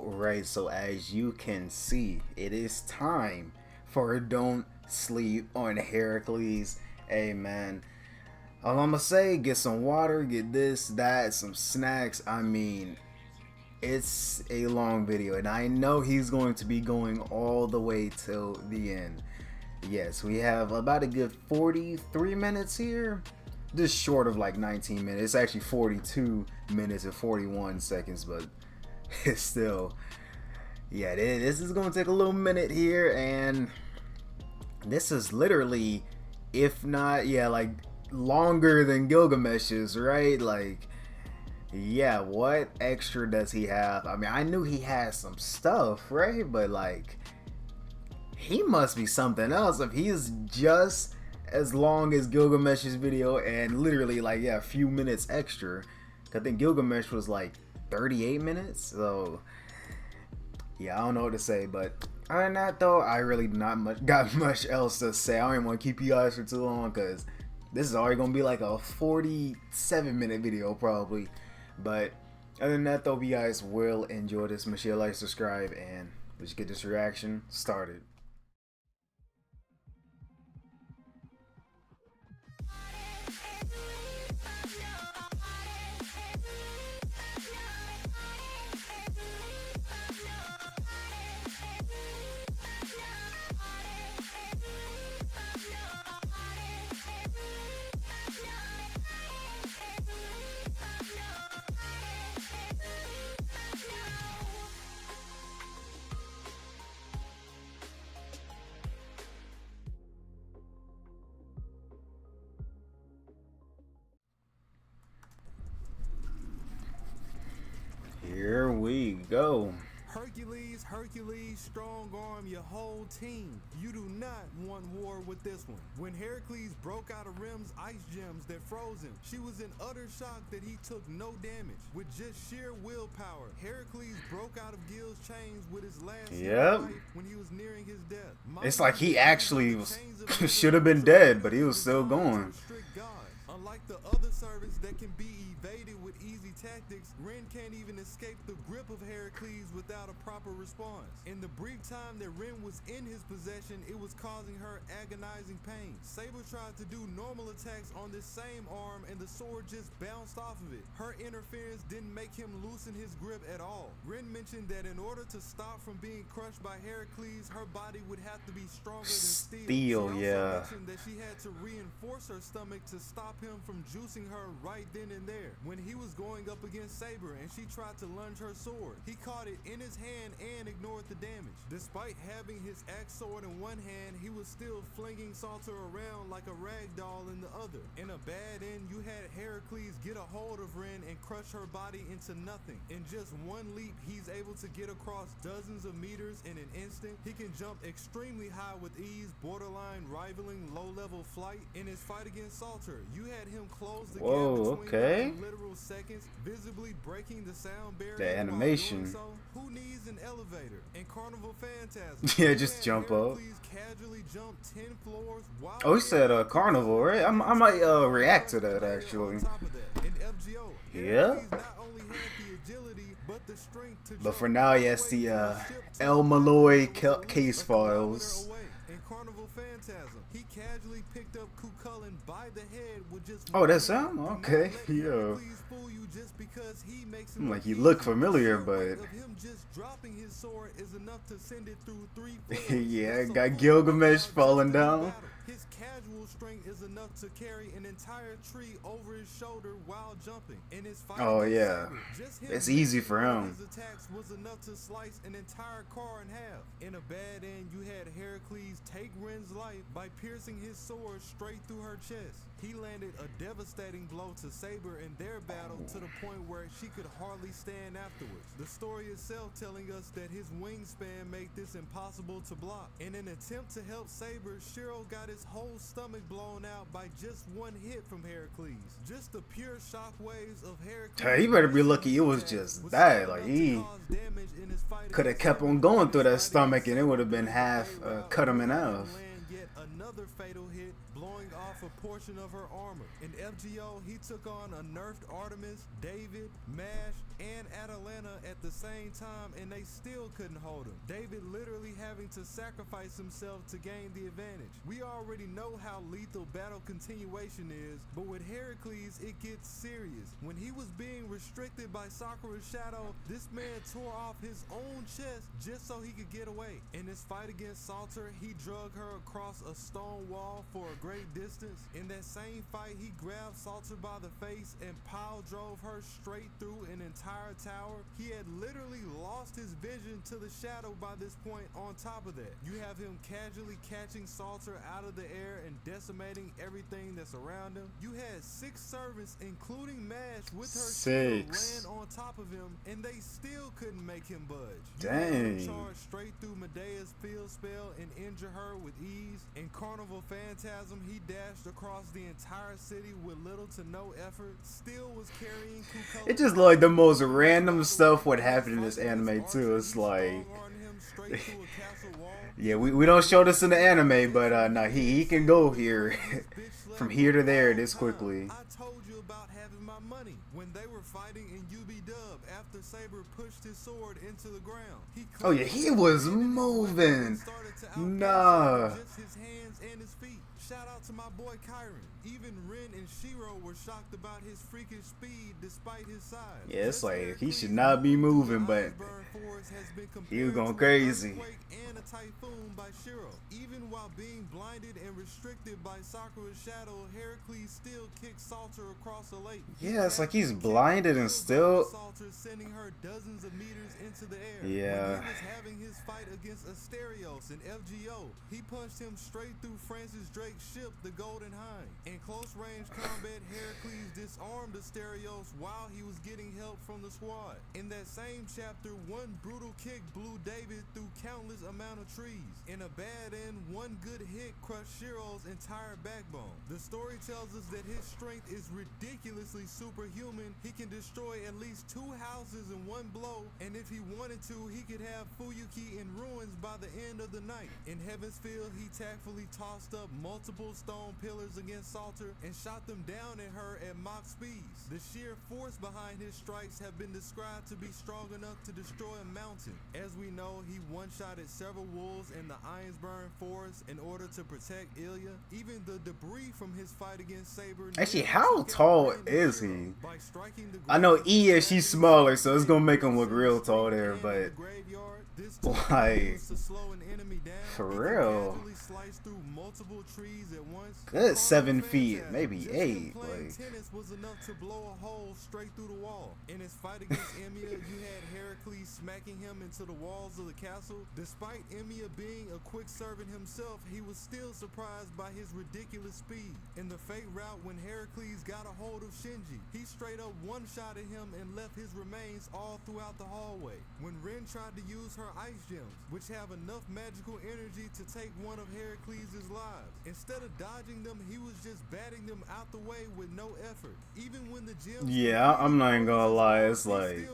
Alright, so as you can see, it is time for Don't Sleep on Heracles. Hey man, all I'm gonna say, get some water, get this, that, some snacks. I mean, it's a long video and I know he's going to be going all the way till the end. Yes, we have about a good 43 minutes here. Just short of like 19 minutes. It's actually 42 minutes and 41 seconds, but it's still, yeah, this is gonna take a little minute here, and this is literally, if not, yeah, like longer than Gilgamesh's, right? Like, yeah, what extra does he have? I mean, I knew he had some stuff, right? But like, he must be something else if he's just as long as Gilgamesh's video and literally like, yeah, a few minutes extra. I think Gilgamesh was like 38 minutes, so yeah, I don't know what to say. But other than that though, I really not got much else to say. I don't even want to keep you guys for too long because this is already gonna be like a 47-minute video probably. But other than that though, if you guys will enjoy this, make sure you like, subscribe, and let's get this reaction started. Here we go. Hercules, Hercules, strong arm your whole team. You do not want war with this one. When Heracles broke out of Rim's ice gems that froze him, she was in utter shock that he took no damage. With just sheer willpower, Heracles broke out of Gil's chains with his last life when he was nearing his death. It's like he actually was should have been dead, but he was still going. Unlike the other servants that can be evaded with easy tactics, Ren can't even escape the grip of Heracles without a proper response. In the brief time that Ren was in his possession, it was causing her agonizing pain. Saber tried to do normal attacks on this same arm and the sword just bounced off of it. Her interference didn't make him loosen his grip at all. Ren mentioned that in order to stop from being crushed by Heracles, her body would have to be stronger than steel. She also mentioned that she had to reinforce her stomach to stop him from juicing her right then and there. When he was going up against Saber and she tried to lunge her sword, he caught it in his hand and ignored the damage. Despite having his axe sword in one hand, he was still flinging Salter around like a rag doll in the other. In a bad end, you had Heracles get a hold of Ren and crush her body into nothing. In just one leap, he's able to get across dozens of meters in an instant. He can jump extremely high with ease, borderline rivaling low-level flight. In his fight against Salter, you had him close the gap between literal seconds, visibly breaking the sound barrier. The animation. So, who needs an elevator? In Carnival Phantasm, yeah, just jump up. Casually jump 10 floors. Oh, he said Carnival, right? I might react to that actually. Yeah. But for now, yes, the El Malloy case files. He casually picked up Cucullin by the head with just that's him? Okay, yeah. Like, he looked familiar, but him just dropping his sword is enough to send it through 3 floors. Yeah, got Gilgamesh falling down. His casual strength is enough to carry an entire tree over his shoulder while jumping. In his fight, it's easy for him. His attacks was enough to slice an entire car in half. In a bad end, you had Heracles take Ren's life by piercing his sword straight through her chest. He landed a devastating blow to Saber in their battle to the point where she could hardly stand afterwards. The story itself telling us that his wingspan made this impossible to block. In an attempt to help Saber, Shiro got his whole stomach blown out by just one hit from Heracles. Just the pure shockwaves of Heracles. Hey, he better be lucky it was just that. Like, he could have kept on going through that stomach and it would have been half, cut him in half. Another fatal hit, blowing off a portion of her armor. In FGO, he took on a nerfed Artemis, David, Mash, and Atalanta at the same time, and they still couldn't hold him. David literally having to sacrifice himself to gain the advantage. We already know how lethal battle continuation is, but with Heracles, it gets serious. When he was being restricted by Sakura's shadow, this man tore off his own chest just so he could get away. In this fight against Salter, he drug her across a stone wall for a great distance. In that same fight, he grabbed Salter by the face and pile drove her straight through an entire tower. He had literally lost his vision to the shadow by this point. On top of that, you have him casually catching Salter out of the air and decimating everything that's around him. You had 6 servants, including Mash, with her shield land on top of him, and they still couldn't make him budge. Dang. You charge straight through Medea's field spell and injure her with ease. In Carnival Phantasm, he dashed across the entire city with little to no effort. Still was carrying Kukoa. It just like the most random stuff would happen in this anime too. It's like, yeah, we don't show this in the anime, but no, he can go here from here to there this quickly. I told you about having my money. When they were fighting in UB-Dub, after Saber pushed his sword into the ground, oh yeah, he was moving. Nah. Just his hands and his feet. Shout out to my boy Kyron. Even Rin and Shiro were shocked about his freakish speed despite his size. Yeah, it's like he should not be moving, but he was going crazy. And a typhoon by Shiro. Even while being blinded and restricted by Sakura's shadow, Heracles still kicked Salter across a lake. Yeah, it's like he's blinded and still. Salter sending her dozens of meters into the air. Yeah. When he was having his fight against Asterios and FGO, he punched him straight through Francis Drake's ship, the Golden Hind. In close range combat, Heracles disarmed Asterios while he was getting help from the squad. In that same chapter, one brutal kick blew David through countless amount of trees. In a bad end, one good hit crushed Shiro's entire backbone. The story tells us that his strength is ridiculously superhuman. He can destroy at least 2 houses in one blow, and if he wanted to, he could have Fuyuki in ruins by the end of the night. In Heaven's Field, he tactfully tossed up multiple stone pillars against Salter and shot them down at her at Mach speeds. The sheer force behind his strikes have been described to be strong enough to destroy a mountain. As we know, he one-shotted several wolves in the Ironsburn forest in order to protect Ilya. Even the debris from his fight against Saber. Actually, how tall is he? I know she's smaller, so it's gonna make him look real tall there, but like, for real, good 7 feet, maybe 8. Like, tennis was enough to blow a hole straight through the wall. In his fight against Emiya, you had Heracles smacking him into the walls of the castle. Despite Emiya being a quick servant himself, he was still surprised by his ridiculous speed. In the Fate route, when Heracles got a hold of Shinji, he straight up one-shotted him and left his remains all throughout the hallway. When Rin tried to use her ice gems, which have enough magical energy to take one of Heracles' lives, instead of dodging them, he was just batting them out the way with no effort. Even when the gems, yeah, I'm not even gonna lie, it's like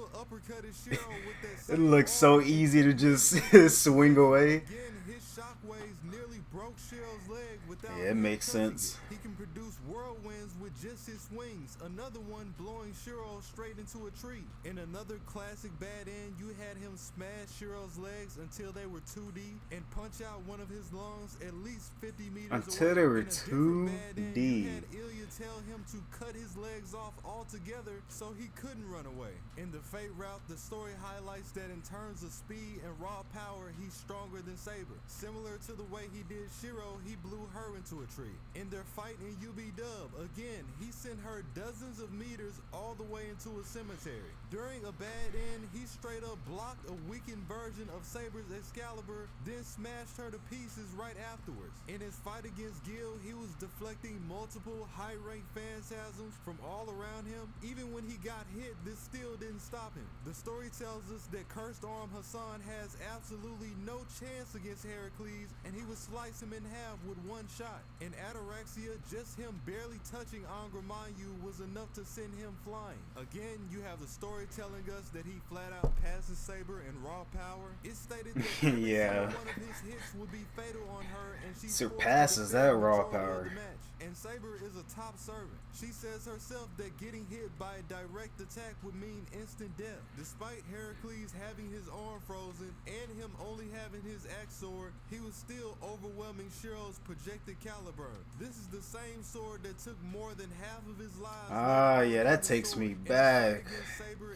it looks so easy to just swing away. Again, his shockwaves nearly broke Shiro's leg without Yeah, it makes sense. He can produce whirlwinds with just his swings. Another one blowing Shiro straight into a tree. In another classic bad end, you had him smash Shiro's legs until they were 2D and punch out one of his lungs at least 50 meters until away. they were In a different bad end, 2D. you had Ilya tell him to cut his legs off altogether so he couldn't run away. In the Fate route, the story highlights that in terms of speed and raw power, he's stronger than Saber. Similar to the way he did Shiro, he blew her into a tree. In their fight in UB-Dub, again, he sent her dozens of meters all the way into a cemetery. During a bad end, he straight up blocked a weakened version of Saber's Excalibur, then smashed her to pieces right afterwards. In his fight against Gil, he was deflecting multiple high-ranked phantasms from all around him. Even when he got hit, this still didn't stop him. The story tells us that Cursed Arm Hassan has absolutely no chance against Heracles, and he would slice him in half with one shot. In Ataraxia, just him barely touching Angramanyu was enough to send him flying. Again, you have the story telling us that he flat out passes Saber in raw power. It's stated that Yeah. one of his hits would be fatal on her, and she Surpasses that raw control of power. the match. and Saber is a top servant. She says herself that getting hit by a direct attack would mean instant death. Despite Heracles having his arm frozen and him only having his axe sword, he was still overwhelming Shiro's projected caliber. This is the same sword that took more than half of his lives. Ah, yeah, that takes me back.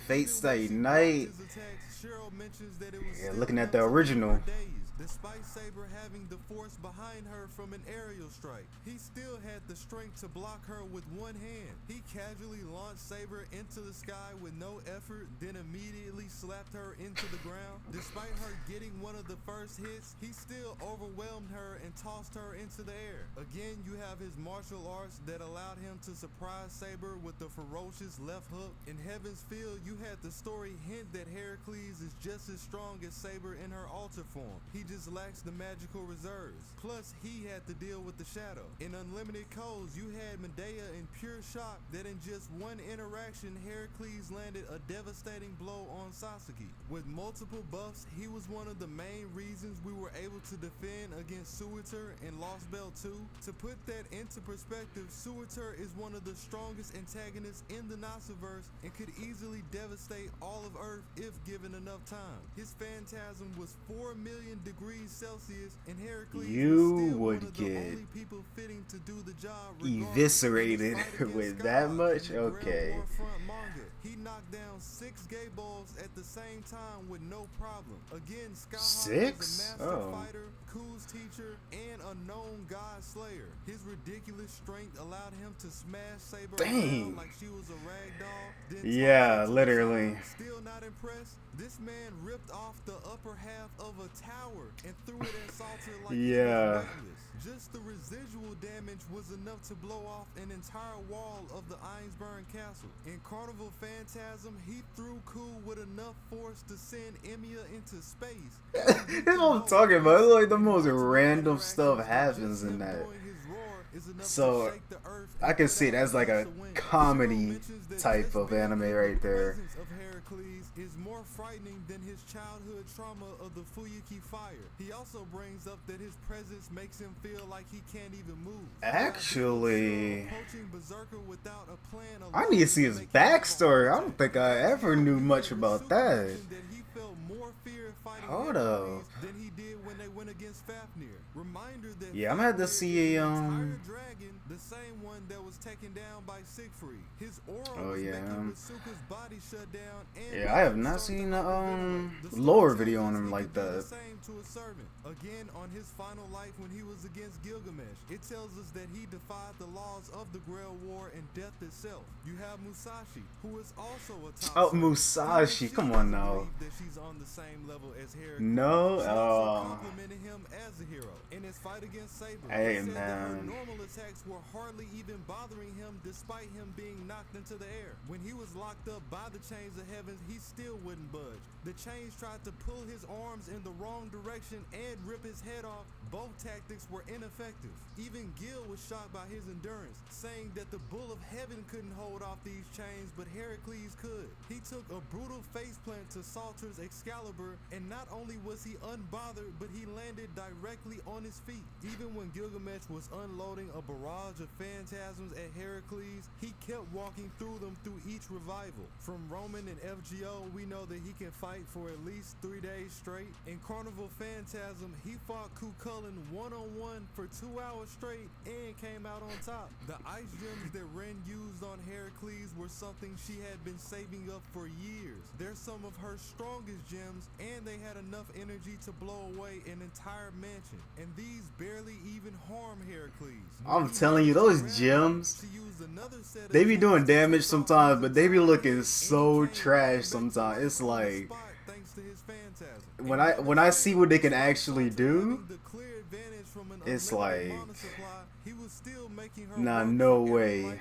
Fate Stay Night. Yeah, looking at the original. Despite Saber having the force behind her from an aerial strike, he still had the strength to block her with one hand. He casually launched Saber into the sky with no effort, then immediately slapped her into the ground. Despite her getting one of the first hits, he still overwhelmed her and tossed her into the air. Again, you have his martial arts that allowed him to surprise Saber with the ferocious left hook. In Heaven's Field, you had the story hint that Heracles is just as strong as Saber in her alter form. He just lacks the magical reserves. Plus, he had to deal with the shadow. In Unlimited Codes, you had Medea in pure shock that in just one interaction, Heracles landed a devastating blow on Sasuke. With multiple buffs, he was one of the main reasons we were able to defend against Suitor in Lost Belt 2. To put that into perspective, Suitor is one of the strongest antagonists in the Nasaverse and could easily devastate all of Earth if given enough time. His phantasm was 4 million degrees Celsius, and Heracles You was still would one of the get only people fitting to do the job eviscerated with that much? Okay. He knocked down 6 gay balls at the same time with no problem. Again, Skyhawk 6? was a master fighter, Ku's teacher, and a known god slayer. His ridiculous strength allowed him to smash Saber around like she was a rag doll. Yeah, literally. Still not impressed? This man ripped off the upper half of a tower and threw it at Salter like he was weightless. Just the residual damage was enough to blow off an entire wall of the Einsburn castle. In Carnival Phantasm, he threw Ku with enough force to send Emiya into space. That's what I'm talking about. It's like the most random stuff happens in that. So I can see that's like a comedy type of anime right there. Is more frightening than his childhood trauma of the Fuyuki fire. He also brings up that his presence makes him feel like he can't even move. Actually, I need to see his backstory. I don't think I ever knew much about that. Hold up. Than he did when they went against Fafnir. Reminder that yeah, I'm gonna have to see dragon, the same one that was taken down by Siegfried. His aura was making Masuka's body shut down. And yeah, I have not seen lore video on him like that. Same to a servant. Again, on his final life when he was against Gilgamesh, it tells us that he defied the laws of the Grail War and death itself. You have Musashi, who is also a top Oh, Musashi, come on now. that she's on the same level as Heracles. No, She also complimented him as a hero. In his fight against Saber, hey, he said that her man. normal attacks were hardly even bothering him despite him being knocked into the air. When he was locked up by the chains of heavens, he still wouldn't budge. The chains tried to pull his arms in the wrong direction and rip his head off. Both tactics were ineffective. Even Gil was shocked by his endurance, saying that the bull of heaven couldn't hold off these chains, but Heracles could. He took a brutal faceplant to Salter's Excalibur, and not only was he unbothered, but he landed directly on his feet. Even when Gilgamesh was unloading a barrage of phantasms at Heracles, he kept walking through them through each revival. From Roman and FGO, we know that he can fight for at least 3 days straight. In Carnival Phantasm, he fought Ku Cullen one-on-one for 2 hours straight and came out on top. The ice gems that Ren used on Heracles were something she had been saving up for years. They're some of her strongest gems, and they had enough energy to blow away an entire mansion. And these barely even harm Heracles. I'm telling you, those gems, they be doing damage sometimes, but they be looking so trash sometimes. It's like, when I see what they can actually do, it's like, nah, no way.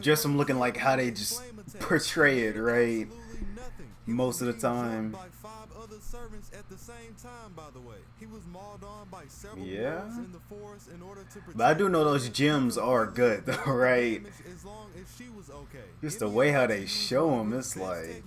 Just from looking like how they just portray it, right? He most was of the being jumped time. by 5 other servants at the same time, by the way. He was mauled on by several Yeah. wolves in the forest in order to protect. But I do know those gems are good though, right? As long as she was okay. Just the way how they show him, it's like,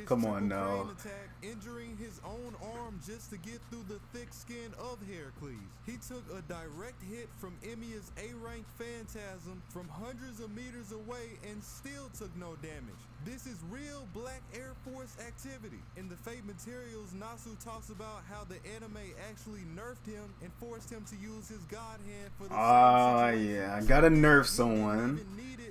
come on now. Attack, injuring his own arm just to get through the thick skin of Heracles. He took a direct hit from Emia's A-rank phantasm from hundreds of meters away and still took no damage. This is real Black Air Force activity. In the Fate materials, Nasu talks about how the anime actually nerfed him and forced him to use his god hand for the Oh same situation. yeah, I gotta nerf someone.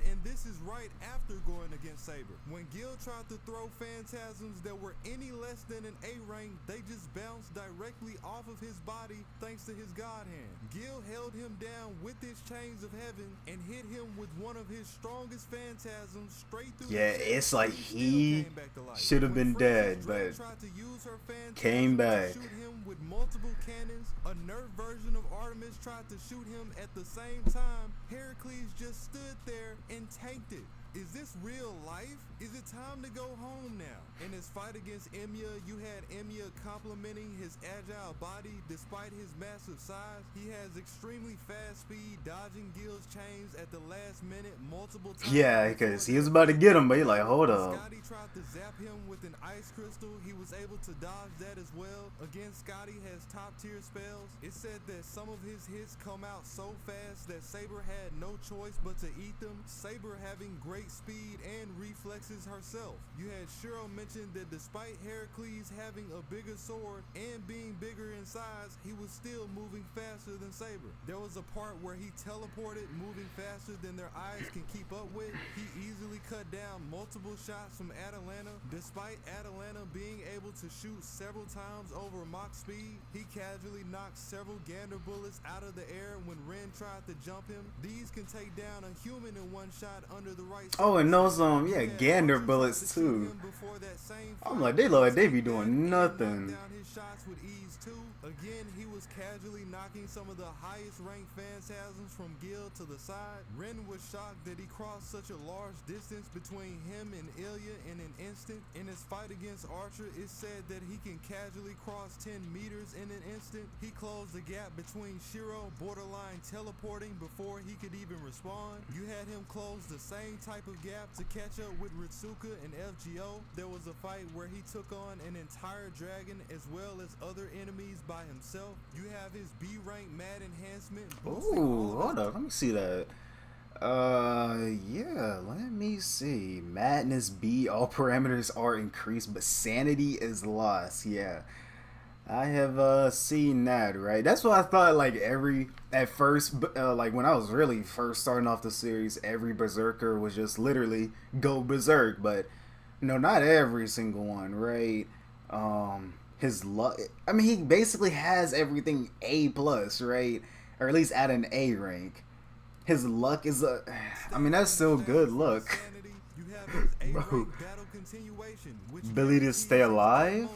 And this is right after going against Saber. When Gil tried to throw phantasms that were any less than an A rank, they just bounced directly off of his body thanks to his god hand. Gil held him down with his chains of heaven and hit him with one of his strongest phantasms straight through Yeah, the chest. it's like he should have been dead, but came back. Shoot him with multiple cannons. A nerf version of Artemis tried to shoot him at the same time. Heracles just stood there and tanked it. Is this real life? Is it time to go home now? In his fight against Emiya, you had Emiya complimenting his agile body despite his massive size. He has extremely fast speed, dodging Gil's chains at the last minute multiple times. Yeah, because he was about to get him, but he's like, hold up. Scotty tried to zap him with an ice crystal. He was able to dodge that as well. Again, Scotty has top tier spells. It said that some of his hits come out so fast that Saber had no choice but to eat them. Saber having great speed and reflexes herself. You had Shiro mention that despite Heracles having a bigger sword and being bigger in size, he was still moving faster than Saber. There was a part where he teleported, moving faster than their eyes can keep up with. He easily cut down multiple shots from Atalanta. Despite Atalanta being able to shoot several times over Mach speed, he casually knocked several Gander bullets out of the air when Ren tried to jump him. These can take down a human in one shot under the right. Oh, and those yeah, Gander bullets too. I'm like, they look like they be doing nothing. Again, he was casually knocking some of the highest ranked phantasms from Gil to the side. Ren was shocked that he crossed such a large distance between him and Ilya in an instant. In his fight against Archer, it said that he can casually cross 10 meters in an instant. He closed the gap between Shiro borderline teleporting before he could even respond. You had him close the same type of gap to catch up with Ritsuka and FGO. There was a fight where he took on an entire dragon as well as other enemies by himself. You have his B rank mad enhancement. Ooh, hold up, let me see that. Yeah, let me see. Madness B, all parameters are increased, but sanity is lost. Yeah, I have seen that, right? That's what I thought. Like at first, like when I was really first starting off the series, every berserker was just literally go berserk, but no, not every single one, right? His luck, I mean, he basically has everything A plus, right? Or at least at an A rank. His luck is I mean, that's still good luck. Bro. Ability to stay alive?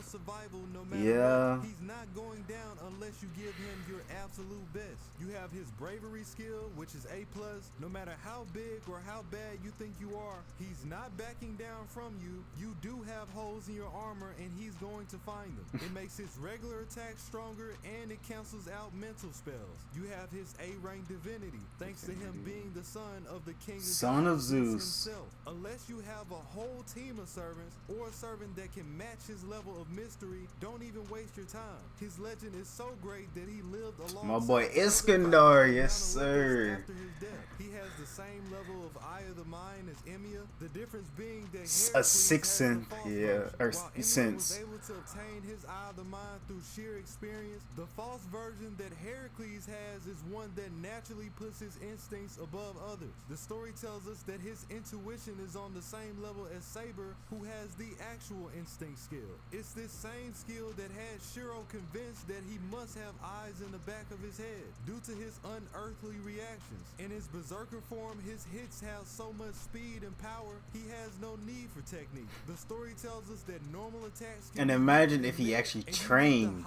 Yeah. He's not going down unless you give him your absolute best. You have his bravery skill, which is A plus. No matter how big or how bad you think you are, he's not backing down from you. You do have holes in your armor, and he's going to find them. It makes his regular attack stronger, and it cancels out mental spells. You have his A rank divinity, thanks to him being the son of the king of Zeus himself. Unless you have a whole team of servants or a servant that can match his level of mystery, don't even waste your time. His legend is so great that he lived along my boy Iskandar, yes sir. After his death. He has the same level of Eye of the Mind as Emiya. The difference being that A sixth sense, yeah, or sense. was able to obtain his Eye of the Mind through sheer experience. The false version that Heracles has is one that naturally puts his instincts above others. The story tells us that his intuition is on the same level as Saber, who has the actual instinct skill. It's this same skill that had Shiro convinced that he must have eyes in the back of his head due to his unearthly reactions. In his berserker form, his hits have so much speed and power, he has no need for technique. The story tells us that normal attacks And imagine if he actually trained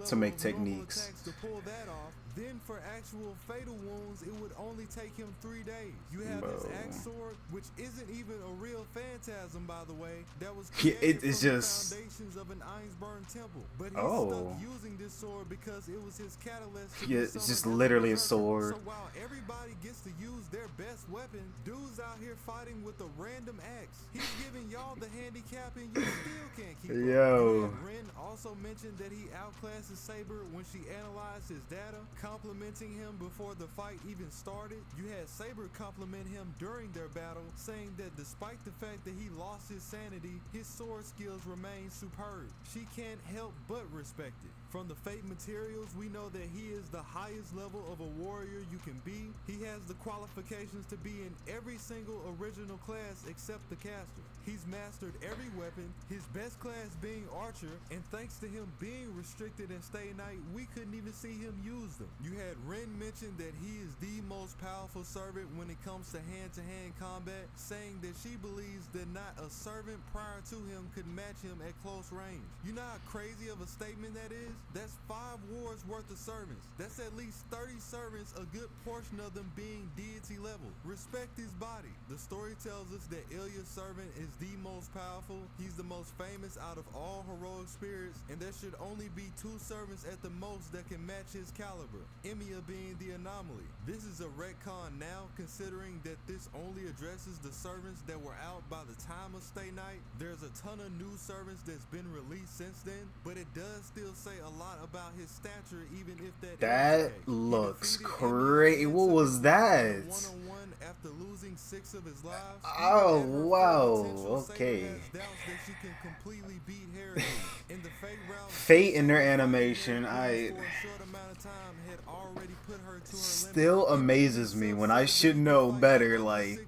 to make techniques. To pull that off, Then for actual fatal wounds, it would only take him 3 days. You have his axe sword, which isn't even a real phantasm, by the way, that was created it's from just the foundations of an Iceburn temple. But he's stuck using this sword because it was his catalyst to it's just literally a sword. So while everybody gets to use their best weapon, dude's out here fighting with a random axe. He's giving y'all the handicap and you still can't keep up. Ren also mentioned that he outclasses Saber when she analyzed his data, complimenting him before the fight even started. You had Saber compliment him during their battle, saying that despite the fact that he lost his sanity, his sword skills remain superb. She can't help but respect it. From the Fate materials, we know that he is the highest level of a warrior you can be. He has the qualifications to be in every single original class except the caster. He's mastered every weapon, his best class being Archer, and thanks to him being restricted in Stay Night, we couldn't even see him use them. You had Ren mention that he is the most powerful servant when it comes to hand-to-hand combat, saying that she believes that not a servant prior to him could match him at close range. You know how crazy of a statement that is? That's 5 wars worth of servants. That's at least 30 servants, a good portion of them being deity level. Respect his body. The story tells us that Ilya's servant is the most powerful. He's the most famous out of all heroic spirits, and there should only be 2 servants at the most that can match his caliber, Emiya being the anomaly. This is a retcon now, considering that this only addresses the servants that were out by the time of Stay Night. There's a ton of new servants that's been released since then, but it does still say a lot about his stature, even if that looks crazy. What was that? One-on-one after losing 6 of his lives. Oh wow, okay. Fate in their animation, still amazes me when I should know better. Like,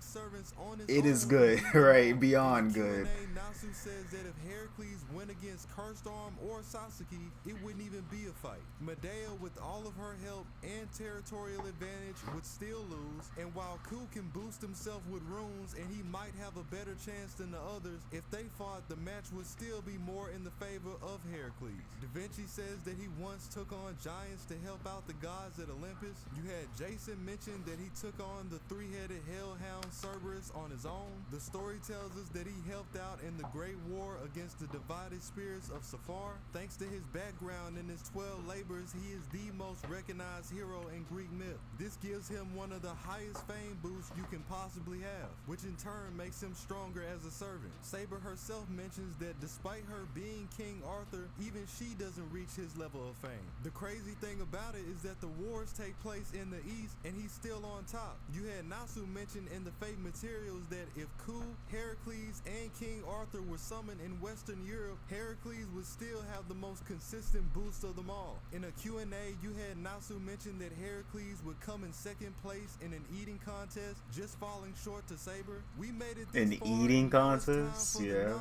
it is good, right? Beyond good. Nasu says that if Heracles went against Cursed Arm or Sasuke, it wouldn't even be a fight. Medea, with all of her help and territorial advantage, would still lose. And while Ku can boost himself with runes and he might have a better chance than the others, if they fought, the match would still be more in the favor of Heracles. Da Vinci says that he once took on giants to help out the gods at Olympus. You had Jason mention that he took on the 3-headed hellhound Cerberus on his own. The story tells us that he helped out in the Great War against the divided spirits of Safar. Thanks to his background in his 12 labors, he is the most recognized hero in Greek myth. This gives him one of the highest fame boosts you can possibly have, which in turn makes him stronger as a servant. Saber herself mentions that despite her being King Arthur, even she doesn't reach his level of fame. The crazy thing about it is that the wars take place in the east and he's still on top. You had Nasu mention in the Fate materials that if Ku, Heracles, and King Arthur were summoned in Western Europe, Heracles would still have the most consistent boost of them all. In a Q&A, you had Nasu mention that Heracles would come in 2nd place in an eating contest, just falling short to Saber. We made it this far, eating contest, yeah.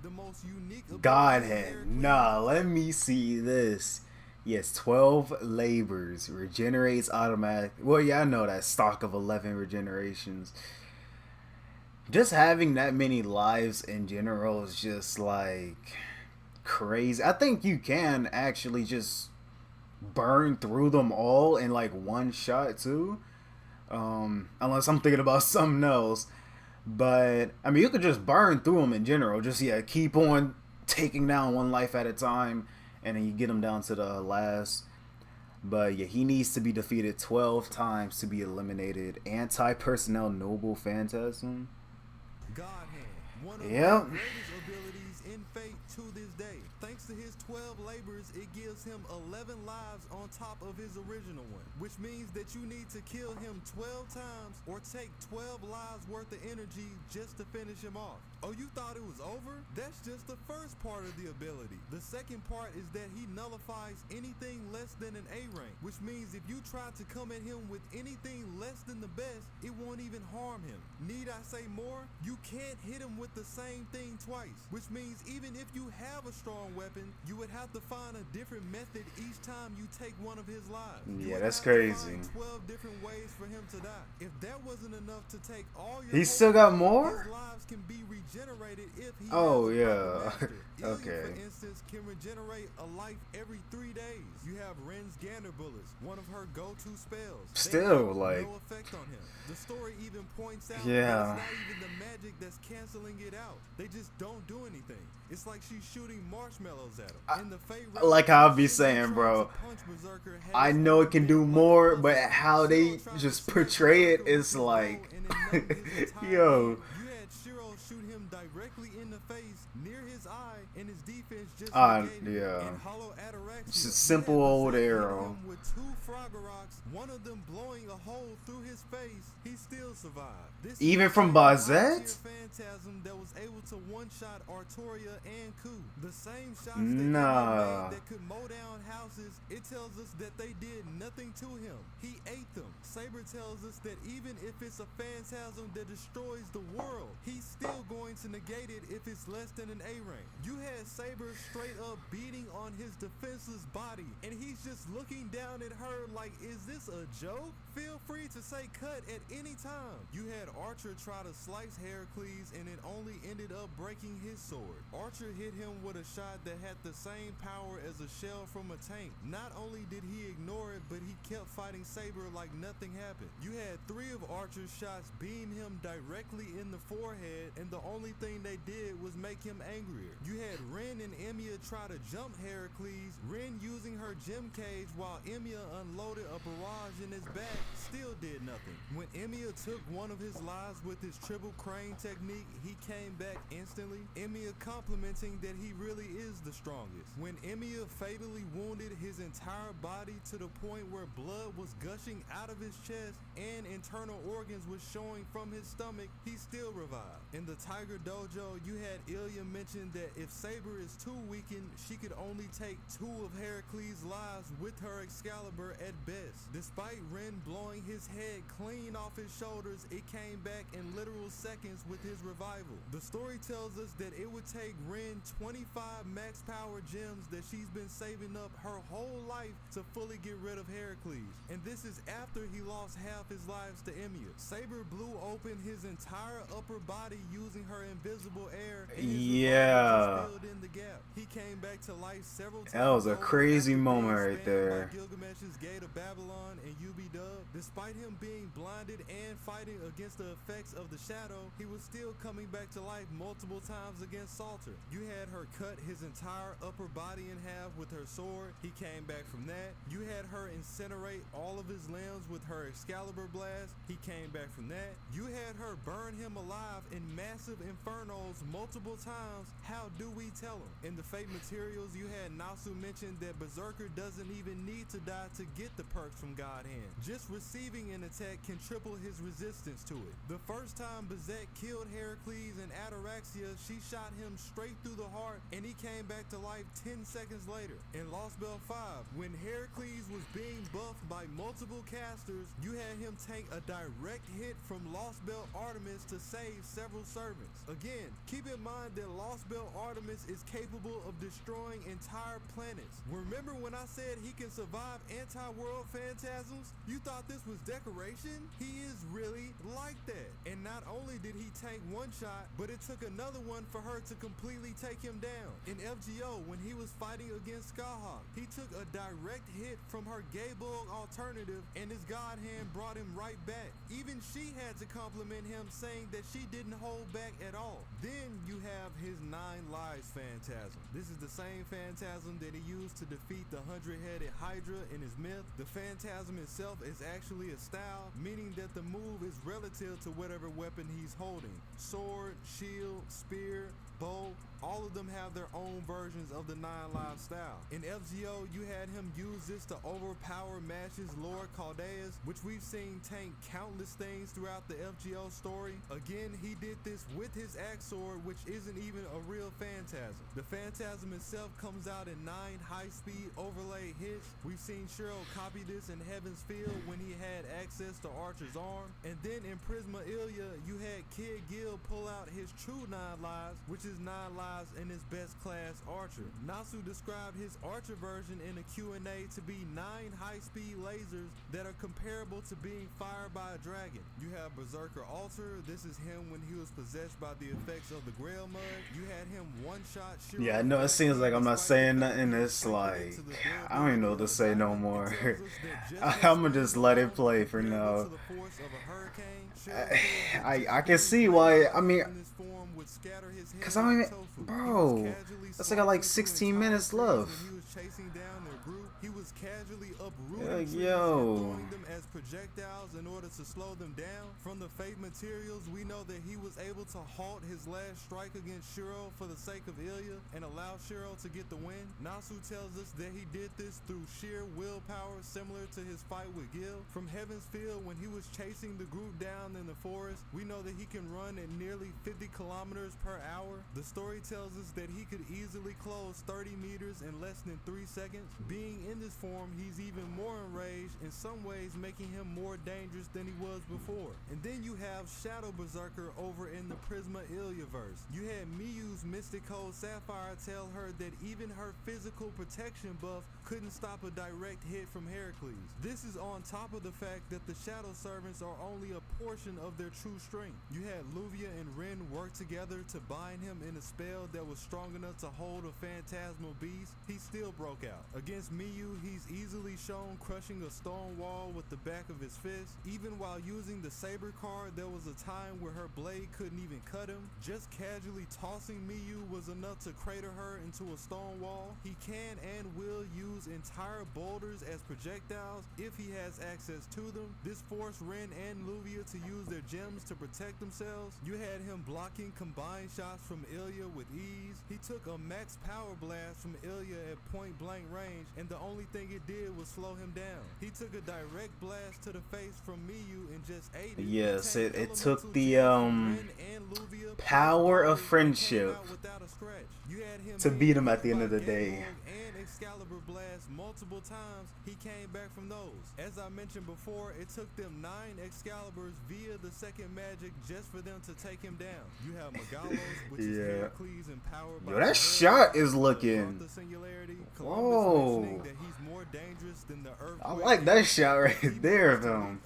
The most unique Godhead. Nah, let me see this. Yes, 12 labors, regenerates automatic. Well, yeah, I know that stock of 11 regenerations. Just having that many lives in general is just like crazy. I think you can actually just burn through them all in like one shot too. Unless I'm thinking about something else. But I mean, you could just burn through them in general. Just keep on taking down one life at a time, and then you get him down to the last. But yeah, he needs to be defeated 12 times to be eliminated. Anti-personnel noble phantasm. Godhead, one of Yep. the greatest abilities in Fate to this day. Thanks to his 12 labors, it gives him 11 lives on top of his original one, which means that you need to kill him 12 times or take 12 lives worth of energy just to finish him off. Oh, you thought it was over? That's just the first part of the ability. The second part is that he nullifies anything less than an A rank, which means if you try to come at him with anything less than the best, it won't even harm him. Need I say more? You can't hit him with the same thing twice, which means even if you have a strong weapon, you would have to find a different method each time you take one of his lives. Yeah, that's crazy. 12 different ways for him to die. If that wasn't enough to take all your He's still got more? his lives can be regenerated if he Oh, has a proper yeah. master. Ilya, Okay. for instance, can regenerate a life every 3 days. You have Ren's Gander bullets, one of her go-to spells. They Still, have like, no effect on him. The story even points out that yeah. it's not even the magic that's canceling it out. They just don't do anything. It's like she's shooting marshmallows at him. In the Fate realm, Like how I be Shinji saying, tries bro, to punch Berserker head I his know it arm can bent do like a more, puzzle. but how they Shiro tried just to portray smack it Berserker with is his bow like, and it numbed his entire yo. hand. You had Shiro shoot him directly in the face, near his eye, and his defense just negated. Yeah. In Hollow Ataraxia, Just a you simple had old Berserk hit arrow. him with 2 Frogger rocks, one of them blowing a hole through his face. He still survived. This Even is from the same Bazette? I-tier Phantasm that was able to one-shot Artoria and Ku. The same shots that Nah. Ilya made that could mow down houses, it tells us that they did nothing to him. He ate them. Saber tells us that even if it's a Phantasm that destroys the world, he's still going to negate it if it's less than an A rank. You had Saber straight up beating on his defenseless body, and he's just looking down at her like, is this a joke? Feel free to say cut at any time. You had Archer try to slice Heracles, and it only ended up breaking his sword. Archer hit him with a shot that had the same power as a shell from a tank. Not only did he ignore it, but he kept fighting Saber like nothing happened. You had 3 of Archer's shots beam him directly in the forehead, and the only thing they did was make him angrier. You had Ren and Emiya try to jump Heracles, Ren using her gem cage while Emiya unloaded a barrage in his back, still did nothing. When Emiya took one of his lives with his triple crane technique, he came back instantly, Emiya complimenting that he really is the strongest. When Emiya fatally wounded his entire body to the point where blood was gushing out of his chest and internal organs was showing from his stomach, he still revived. In the Tiger Dojo, you had Ilya mention that if Saber is too weakened, she could only take 2 of Heracles' lives with her Excalibur at best. Despite Ren blowing his head clean off his shoulders, it came back in literal seconds with his revival. The story tells us that it would take Ren 25 max power gems that she's been saving up her whole life to fully get rid of Heracles. And this is after he lost half his lives to Emiya. Saber blew open his entire upper body using her invisible air, and his revival just filled in the gap. He came back to life several times. That was a over crazy after moment being right spammed there. by Gilgamesh's Gate of Babylon and UB-Dub. Despite him being blinded and fighting against the effects of the shadow, he was still coming back to life multiple times against Salter. You had her cut his entire upper body in half with her sword. He came back from that. You had her incinerate all of his limbs with her Excalibur blast. He came back from that. You had her burn him alive in massive infernos multiple times. How do we tell him? In the Fate materials, you had Nasu mention that Berserker doesn't even need to die to get the perks from God Hand. Just receiving an attack can triple his resistance to it. The first time Bazette killed Heracles in Ataraxia, she shot him straight through the heart, and he came back to life 10 seconds later. In Lost Belt 5, when Heracles was being buffed by multiple casters, you had him take a direct hit from Lost Belt Artemis to save several servants. Again, keep in mind that Lost Belt Artemis is capable of destroying entire planets. Remember when I said he can survive anti-world phantasms? You thought this was decoration? He is really like that. And not only did he take one shot, but it took another one for her to completely take him down. In FGO, when he was fighting against Skyhawk, he took a direct hit from her Gaybug alternative, and his God Hand brought him right back. Even she had to compliment him, saying that she didn't hold back at all. Then you have his 9 Lives Phantasm. This is the same Phantasm that he used to defeat the 100-headed Hydra in his myth. The Phantasm itself is actually a style, meaning that the move is relative to whatever weapon he's holding. Sword, shield, spear, bow, all of them have their own versions of the 9 Lives style. In FGO, you had him use this to overpower Mash's Lord Caldeus, which we've seen tank countless things throughout the FGO story. Again, he did this with his axe sword, which isn't even a real Phantasm. The Phantasm itself comes out in 9 high-speed overlay hits. We've seen Shiro copy this in Heaven's Field when he had access to Archer's arm. And then in Prisma Ilya, you had Kid Gil pull out his true 9 Lives, which his 9 lives and his best class archer. Nasu described his archer version in a Q&A to be 9 high-speed lasers that are comparable to being fired by a dragon. You have Berserker Alter. This is him when he was possessed by the effects of the Grail Mud. You had him one-shot Shiro. Yeah, I know it seems like I'm not saying nothing. It's like, I don't even know what to say no more. I'm gonna just let it play for now. I can see why. I mean, cause I don't even, bro. That's like I got like 16 minutes left. He was casually uprooting trees and throwing them as projectiles in order to slow them down. From the fate materials, we know that he was able to halt his last strike against Shiro for the sake of Ilya and allow Shiro to get the win. Nasu tells us that he did this through sheer willpower, similar to his fight with Gil. From Heaven's Field, when he was chasing the group down in the forest, we know that he can run at nearly 50 kilometers per hour. The story tells us that he could easily close 30 meters in less than 3 seconds. Being in this form, he's even more enraged, in some ways making him more dangerous than he was before. And then you have Shadow Berserker over in the Prisma Ilya verse. You had Miyu's Mystic Code Sapphire tell her that even her physical protection buff couldn't stop a direct hit from Heracles. This is on top of the fact that the Shadow Servants are only a portion of their true strength. You had Luvia and Rin work together to bind him in a spell that was strong enough to hold a phantasmal beast. He still broke out. Against Miyu, he's easily shown crushing a stone wall with the back of his fist. Even while using the Saber card, there was a time where her blade couldn't even cut him. Just casually tossing Miyu was enough to crater her into a stone wall. He can and will use entire boulders as projectiles if he has access to them. This forced Rin and Luvia to use their gems to protect themselves. You had him blocking combined shots from Ilya with ease. He took a max power blast from Ilya at point blank range, and the only thing it did was slow him down. He took a direct blast to the face from Miyu and just ate it. Yes, it took the power of friendship to beat him at the end of the day. Excalibur blast multiple times. He came back from those. As I mentioned before, it took them 9 Excaliburs via the second magic just for them to take him down. You have Megalos, which is Heracles empowered by that shot is looking. Whoa. That he's more dangerous than the I like that shot right there of him.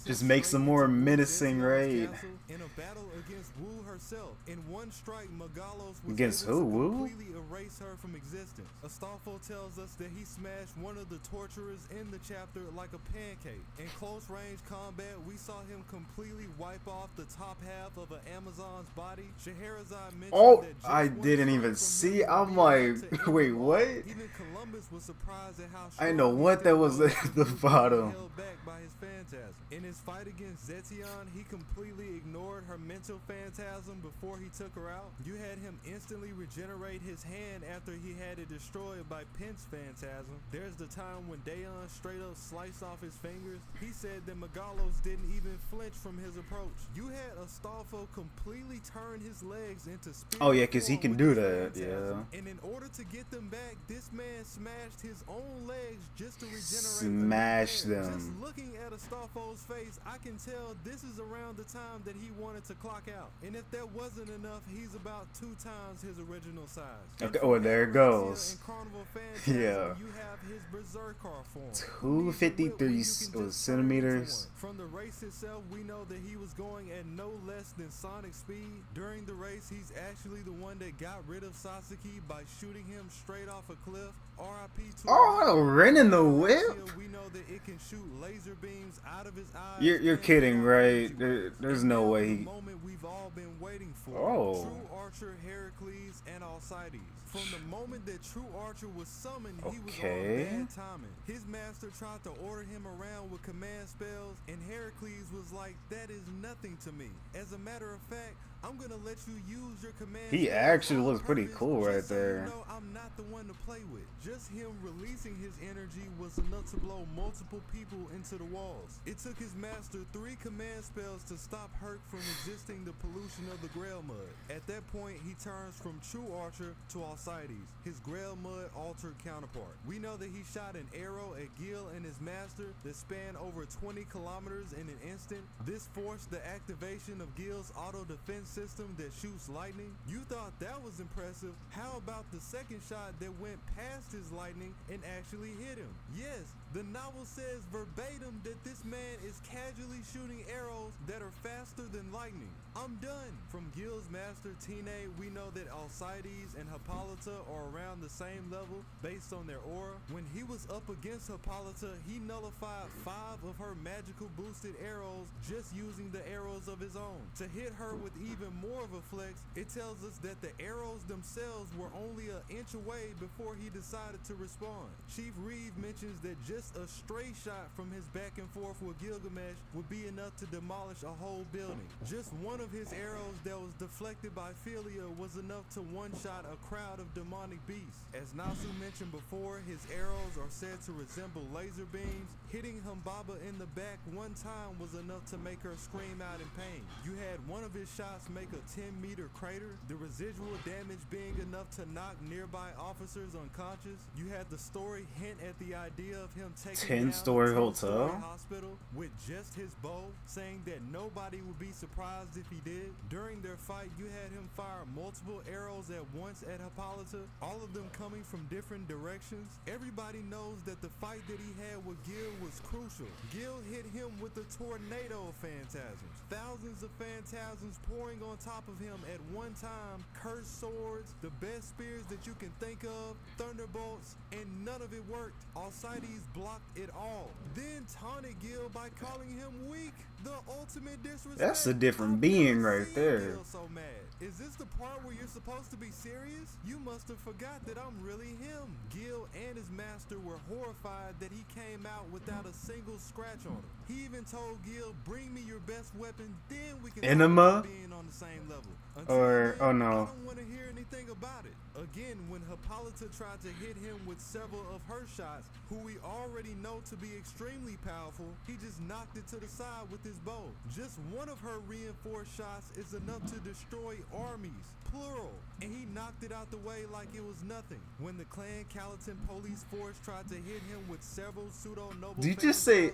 Just makes a more menacing raid. In a battle against Wu herself, in one strike, Megalos was against able who? to Wu? completely erase her from existence. Astolfo tells us that he smashed one of the torturers in the chapter like a pancake. In close range combat, we saw him completely wipe off the top half of an Amazon's body. Scheherazade mentioned that I didn't even see. I'm like, wait, what? Even Columbus was surprised at how I know what that was at the bottom. held back by his phantasm. In his fight against Zetion, he completely ignored her mental phantasm before he took her out. You had him instantly regenerate his hand after he had it destroyed by Pence phantasm. There's the time when Daeon straight up sliced off his fingers. He said that Megalos didn't even flinch from his approach. You had Astolfo completely turn his legs into spirit. Oh yeah, because he form can with do his that. phantasm. Yeah. And in order to get them back, this man smashed his own legs just to regenerate Smash them. them. Just looking at Astolfo's face, I can tell this is around the time that he wanted to clock out. And if that wasn't enough, he's about 2 times his original size. Okay, oh, there it goes. In Carnival Phantasm, Yeah. you have his Berserker form. 253 centimeters. From the race itself, we know that he was going at no less than sonic speed. During the race, he's actually the one that got rid of Sasuke by shooting him straight off a cliff. RIP to Oh, Ren in the whip? we know that it can shoot laser beams out of his eyes. You're kidding, right? There's no way The he... moment we've all been waiting for. Oh. True Archer, Heracles, and Alcides. From the moment that True Archer was summoned, he was Okay. on bad timing. His master tried to order him around with command spells, and Heracles was like, "That is nothing to me. As a matter of fact, I'm gonna let you use your command." He spells actually on looks pretty purpose cool just right so there. You know I'm not the one to play with. Just him releasing his energy was enough to blow multiple people into the walls. It took his master 3 command spells to stop Herc from resisting the pollution of the Grail Mud. At that point, he turns from true archer to Alcides, his Grail Mud altered counterpart. We know that he shot an arrow at Gil and his master that spanned over 20 kilometers in an instant. This forced the activation of Gil's auto defense system that shoots lightning. You thought that was impressive. How about the second shot that went past his lightning and actually hit him? Yes, the novel says verbatim that this man is casually shooting arrows that are faster than lightning. I'm done. From Gil's master Tine, we know that Alcides and Hippolyta are around the same level based on their aura. When he was up against Hippolyta, he nullified 5 of her magical boosted arrows just using the arrows of his own. To hit her with even more of a flex, it tells us that the arrows themselves were only an inch away before he decided to respond. Chief Reeve mentions that just a stray shot from his back and forth with Gilgamesh would be enough to demolish a whole building. Just one of his arrows that was deflected by Philia was enough to one-shot a crowd of demonic beasts. As Nasu mentioned before, his arrows are said to resemble laser beams. Hitting Humbaba in the back one time was enough to make her scream out in pain. You had one of his shots make a 10-meter crater, the residual damage being enough to knock nearby officers unconscious. You had the story hint at the idea of him taking down 10-story a 10-story hotel hospital with just his bow, saying that nobody would be surprised if he did. During their fight, you had him fire multiple arrows at once at Hippolyta, all of them coming from different directions. Everybody knows that the fight that he had with Gil was crucial. Gil hit him with a tornado of phantasms. Thousands of phantasms pouring on top of him at one time. Cursed swords, the best spears that you can think of, thunderbolts, and none of it worked. Alcides blocked it all. Then taunted Gil by calling him weak. The ultimate disrespect. That's a different I've being never right seen there. Gil so mad. Is this the part where you're supposed to be serious? You must have forgot that I'm really him. Gil and his master were horrified that he came out without a single scratch on him. He even told Gil, bring me your best weapon, then we can Enema? talk about being on the same level. Or Until then, oh no, I don't want to hear anything about it. Again, when Hippolyta tried to hit him with several of her shots, who we already know to be extremely powerful, he just knocked it to the side with his bow. Just one of her reinforced shots is enough to destroy armies, plural, and he knocked it out the way like it was nothing. When the Clan Calatin police force tried to hit him with several pseudo-noble did you just say he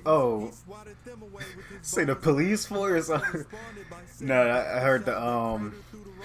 swatted them away with his say the bows. police force? Responded by No, I heard the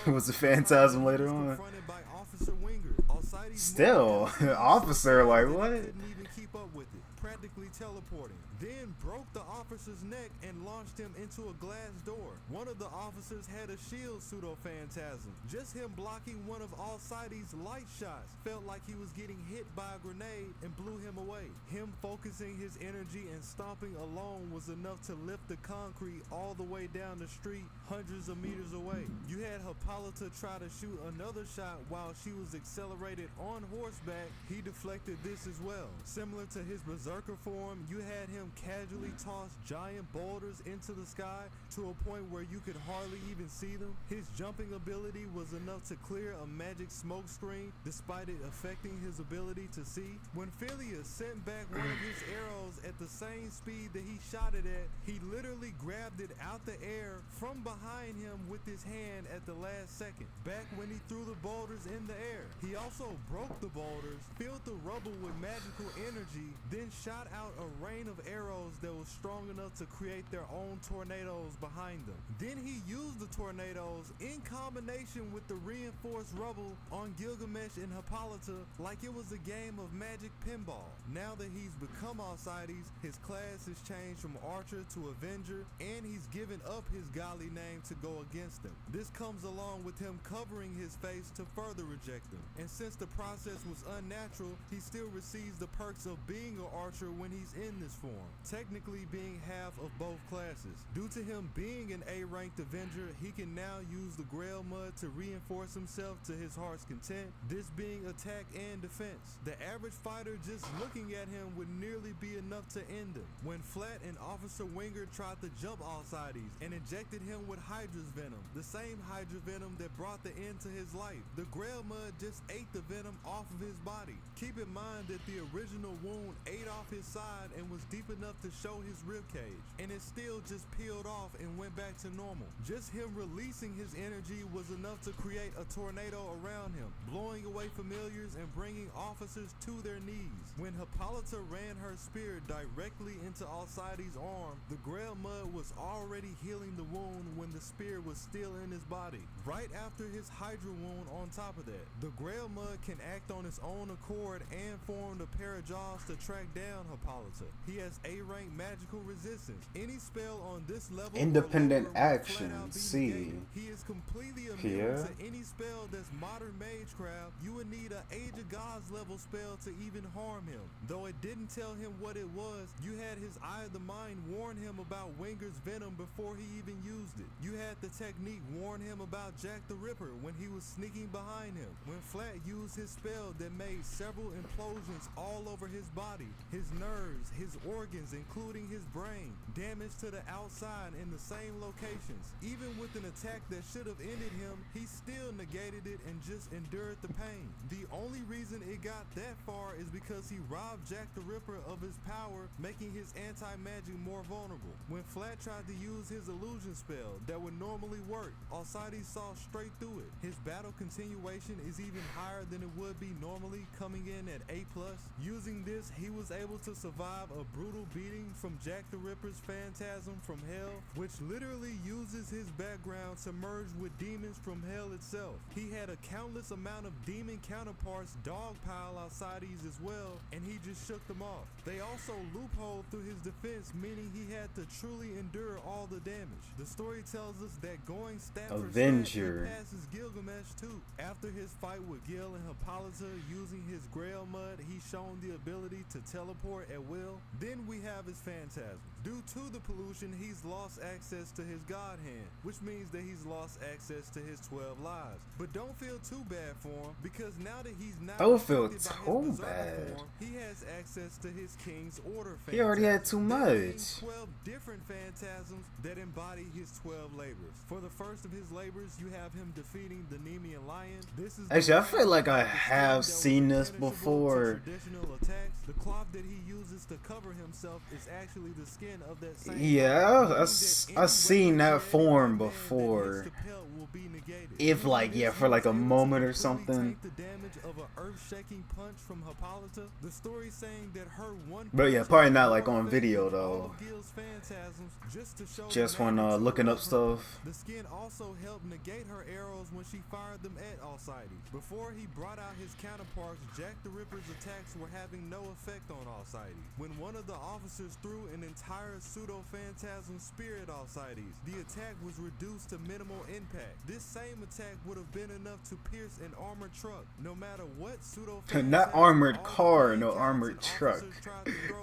it was a phantasm later on. confronted by Officer Winger. Alcides Still, moved officer, like couldn't what? even keep up with it, practically teleporting. Then broke the officer's neck and launched him into a glass door. One of the officers had a shield pseudo-phantasm. Just him blocking one of Alcides' light shots felt like he was getting hit by a grenade and blew him away. Him focusing his energy and stomping alone was enough to lift the concrete all the way down the street, hundreds of meters away. You had Hippolyta try to shoot another shot while she was accelerated on horseback. He deflected this as well. Similar to his berserker form, you had him casually toss giant boulders into the sky to a point where you could hardly even see them. His jumping ability was enough to clear a magic smoke screen despite it affecting his ability to see. When Philia sent back one of his arrows at the same speed that he shot it at, he literally grabbed it out the air from behind him with his hand at the last second, back when he threw the boulders in the air. He also broke the boulders, filled the rubble with magical energy, then shot out a rain of arrows that was strong enough to create their own tornadoes behind them. Then he used the tornadoes in combination with the reinforced rubble on Gilgamesh and Hippolyta like it was a game of magic pinball. Now that he's become Alcides, his class has changed from Archer to Avenger, and he's given up his godly name to go against them. This comes along with him covering his face to further reject them. And since the process was unnatural, he still receives the perks of being an Archer when he enemies in this form, technically being half of both classes. Due to him being an A-ranked Avenger, he can now use the Grail Mud to reinforce himself to his heart's content, this being attack and defense. The average fighter just looking at him would nearly be enough to end him. When Flat and Officer Winger tried to jump Alcides and injected him with Hydra's venom, the same Hydra venom that brought the end to his life, the Grail Mud just ate the venom off of his body. Keep in mind that the original wound ate off his side and was deep enough to show his ribcage, and it still just peeled off and went back to normal. Just him releasing his energy was enough to create a tornado around him, blowing away familiars and bringing officers to their knees. When Hippolyta ran her spear directly into Alcides' arm, the Grail Mud was already healing the wound when the spear was still in his body. Right after his Hydra wound on top of that, the Grail Mud can act on its own accord and form a pair of jaws to track down Hippolyta. He has A-rank magical resistance. Any spell on this level Independent action, see. He is completely immune to any spell that's modern magecraft. You would need an Age of Gods level spell to even harm him. Though it didn't tell him what it was, you had his Eye of the Mind warn him about Winger's venom before he even used it. You had the technique warn him about Jack the Ripper when he was sneaking behind him. When Flat used his spell that made several implosions all over his body, his nerves, his organs, including his brain, damage to the outside in the same locations. Even with an attack that should have ended him, he still negated it and just endured the pain. The only reason it got that far is because he robbed Jack the Ripper of his power, making his anti-magic more vulnerable. When Flat tried to use his illusion spell that would normally work, Alcides saw straight through it. His battle continuation is even higher than it would be normally, coming in at A+. Using this, he was able to survive a brutal beating from Jack the Ripper's Phantasm from Hell, which literally uses his background to merge with demons from Hell itself. He had a countless amount of demon counterparts dogpile Alcides as well, and he just shook them off. They also loopholed through his defense, meaning he had to truly endure all the damage. The story tells us that going stat for stat, he passes Gilgamesh too. After his fight with Gil and Hippolyta using his Grail Mud, he's shown the ability to teleport at will. Then we have his Phantasm. Due to the pollution, he's lost access to his God Hand, which means that he's lost access to his 12 lives. But don't feel too bad for him, because now that he's not don't feel too bad. Form, he has access to his King's Order Phantasm. He already had too much. 12 different phantasms that embody his 12 labors. For the first of his labors, you have him defeating the Nemean Lion. This is actually, I feel like I have seen this before. Traditional attacks. The cloth that he uses to cover himself is actually the skin of that same. Yeah, I've seen that form before. If like, yeah, for like a moment or something. The damage of an earth-shaking punch from Hippolyta. The story saying that her one. But yeah, probably not like on video though. Just when looking up stuff. The skin also helped negate her arrows when she fired them at Alcides. Before he brought out his counterparts, Jack the Ripper's attacks were having no effect on Alcides. When one of the officers threw an entire pseudo-phantasm spear at Alcides, the attack was reduced to minimal impact. This same attack would have been enough to pierce an armored truck. No matter what pseudo-phantasm, not armored car, no armored truck.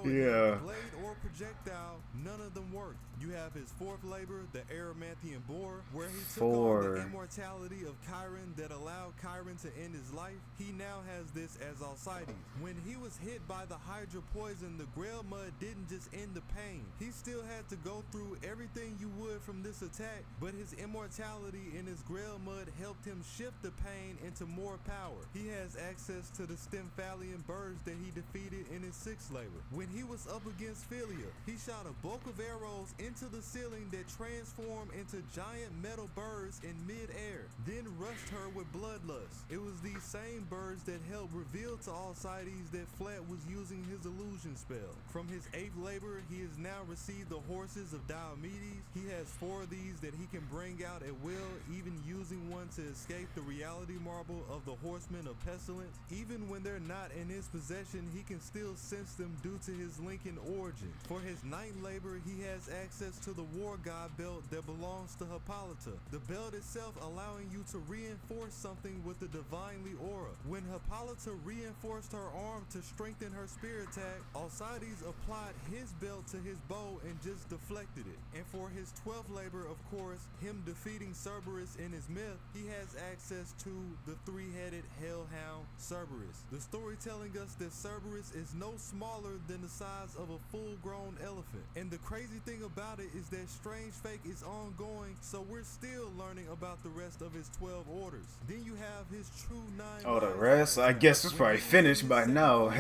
Yeah. Blade or projectile, none of them worked. You have his fourth labor, the Erymanthian Boar, where he took on the immortality of Chiron that allowed Chiron to end his life. He now has this as Alcides. When he was hit by the Hydra poison, the Grail Mud didn't just end the pain. He still had to go through everything you would from this attack, but his immortality in his Grail Mud helped him shift the pain into more power. He has access to the Stymphalian birds that he defeated in his sixth labor. When he was up against Philia, he shot a bulk of arrows into the ceiling that transformed into giant metal birds in mid-air, then rushed her with bloodlust. It was these same birds that helped reveal to Alcides that Flat was using his illusion spell. From his 8th labor, he has now received the horses of Diomedes. He has 4 of these that he can bring out at will, even using one to escape the reality marble of the horsemen of pestilence. Even when they're not in his possession, he can still sense them due to his Lincoln origin. For his ninth labor, he has access to the war god belt that belongs to Hippolyta. The belt itself allowing you to reinforce something with the divinely aura. When Hippolyta reinforced her arm to strengthen her spear attack, Alcides applied his belt to his bow and just deflected it. And for his 12th labor, of course, him defeating Cerberus in his myth, he has access to the three-headed hellhound Cerberus. The story telling us that Cerberus is no smaller than the size of a full-grown elephant. And the crazy thing about it is that Strange Fake is ongoing, so we're still learning about the rest of his 12 orders. Then you have his true 9. Oh, the rest? I guess it's probably finished by now.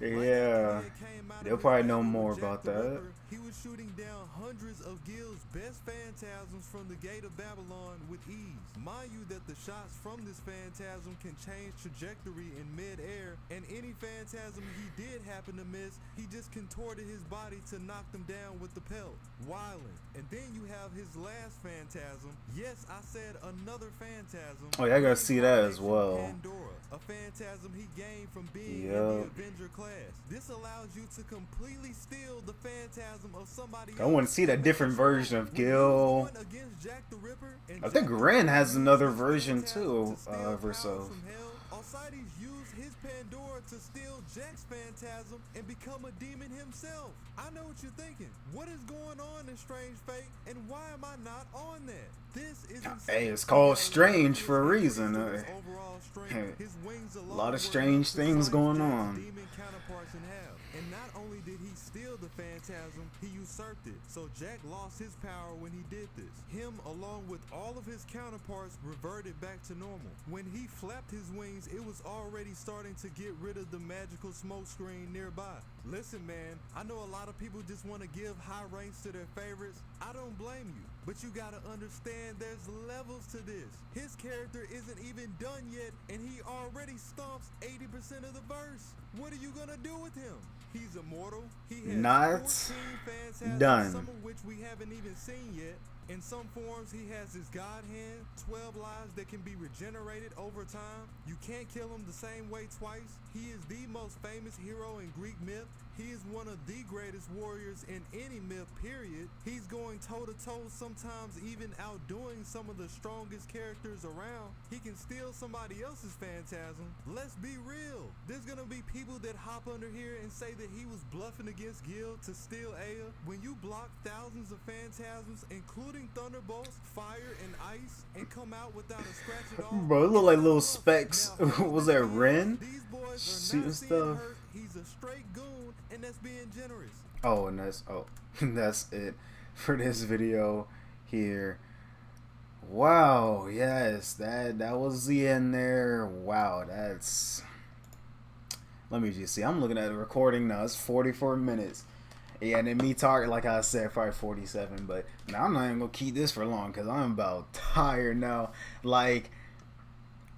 Yeah. They'll probably know more about that. He was shooting down hundreds of Gil's best phantasms from the Gate of Babylon with ease. Mind you that the shots from this phantasm can change trajectory in mid-air, and any phantasm he did happen to miss, he just contorted his body to knock them down with the pelt. Wildin'. And then you have his last phantasm. Yes, I said another phantasm. Oh, yeah, I gotta see that as well. Pandora, a phantasm he gained from being in the Avenger class. This allows you to completely steal the phantasm of somebody else. I want to see that different version of Gil. I think Ren has another version too, Verso. Alcides used his Pandora to steal Jack's phantasm and become a demon himself. I know what you're thinking. What is going on in Strange Fate, and why am I not on that? This is hey, it's called Strange for a reason. A lot of strange things going on. And not only did he steal the phantasm, he usurped it. So Jack lost his power when he did this. Him, along with all of his counterparts, reverted back to normal. When he flapped his wings, it was already starting to get rid of the magical smoke screen nearby. Listen, man, I know a lot of people just want to give high ranks to their favorites. I don't blame you, but you gotta understand there's levels to this. His character isn't even done yet, and he already stomps 80% of the verse. What are you gonna do with him? He's immortal. He has not 14 phantasms, done. Some of which we haven't even seen yet. In some forms, he has his God hand, 12 lives that can be regenerated over time. You can't kill him the same way twice. He is the most famous hero in Greek myth. He is one of the greatest warriors in any myth, period. He's going toe-to-toe, sometimes even outdoing some of the strongest characters around. He can steal somebody else's phantasm. Let's be real. There's gonna be people that hop under here and say that he was bluffing against Gil to steal Aya. When you block thousands of phantasms, including thunderbolts, fire, and ice, and come out without a scratch at all. Bro, it look like little specks. Was that Ren? These boys Shooting are not stuff. hurt. He's a straight goon, and that's being generous. Oh, and that's it for this video here. Wow, yes, that was the end there. Wow, that's. Let me just see. I'm looking at the recording now. It's 44 minutes. Yeah, and then me talking, like I said, probably 47. But now I'm not even gonna keep this for long because I'm about tired now. Like,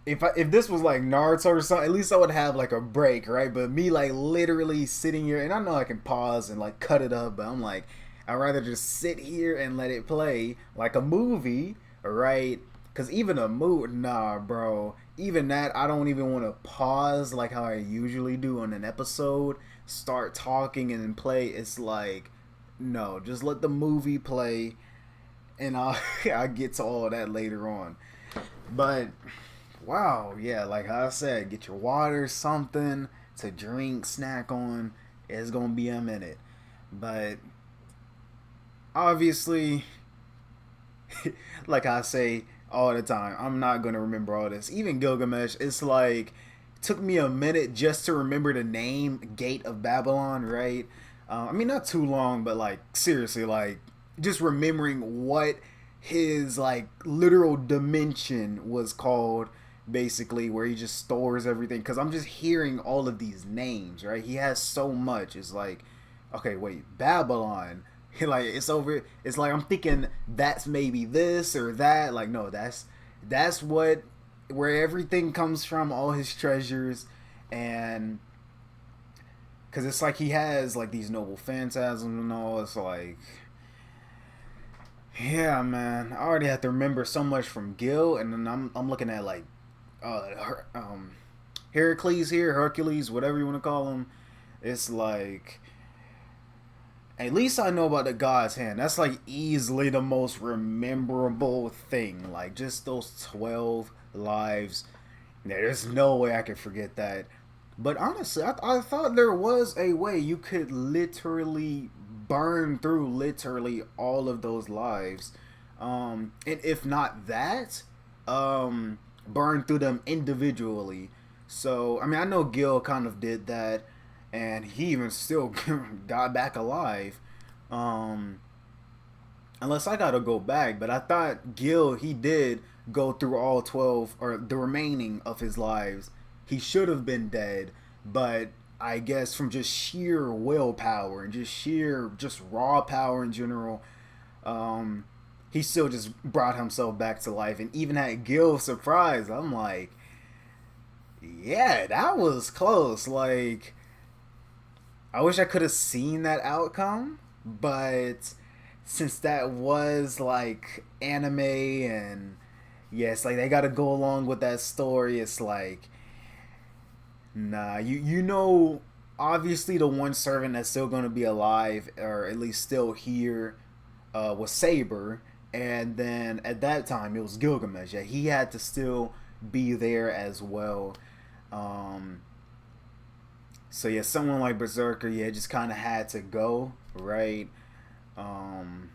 if this was like Naruto or something, at least I would have like a break, right? But me like literally sitting here, and I know I can pause and like cut it up, but I'm like, I'd rather just sit here and let it play like a movie, right? Because even a movie, nah, bro. Even that, I don't even want to pause like how I usually do on an episode. Start talking and then play. It's like, no, just let the movie play, and I'll get to all of that later on. But wow, yeah, like I said, get your water, something to drink, snack on. It's gonna be a minute, but obviously, like I say all the time, I'm not gonna remember all this. Even Gilgamesh, it's like, took me a minute just to remember the name Gate of Babylon, right? I mean, not too long, but like seriously, like just remembering what his like literal dimension was called, basically, where he just stores everything. Because I'm just hearing all of these names, right? He has so much. It's like, okay, wait, Babylon. Like, it's over. It's like I'm thinking that's maybe this or that. Like, no, that's what, where everything comes from, all his treasures. And because it's like he has like these noble phantasms and all. It's like, yeah, man, I already have to remember so much from Gil, and then I'm looking at like Heracles here, Hercules, whatever you want to call him. It's like, At least I know about the God's Hand. That's like easily the most memorable thing. Like just those 12 lives. There's no way I could forget that. But honestly, I thought there was a way you could literally burn through literally all of those lives. And if not that, burn through them individually. So, I mean, I know Gil kind of did that, and he even still got back alive. Um, Unless I gotta go back, but I thought Gil, he did go through all 12 or the remaining of his lives. He should have been dead, but I guess from just sheer willpower and just raw power in general, he still just brought himself back to life. And even at Gil's surprise, I'm like, yeah, that was close. Like, I wish I could have seen that outcome, but since that was like anime and yes, like they got to go along with that story, it's like, nah, you know, obviously the one servant that's still going to be alive or at least still here was Saber, and then at that time it was Gilgamesh. Yeah, he had to still be there as well. Um, so yeah, someone like Berserker, yeah, just kind of had to go, right? Um,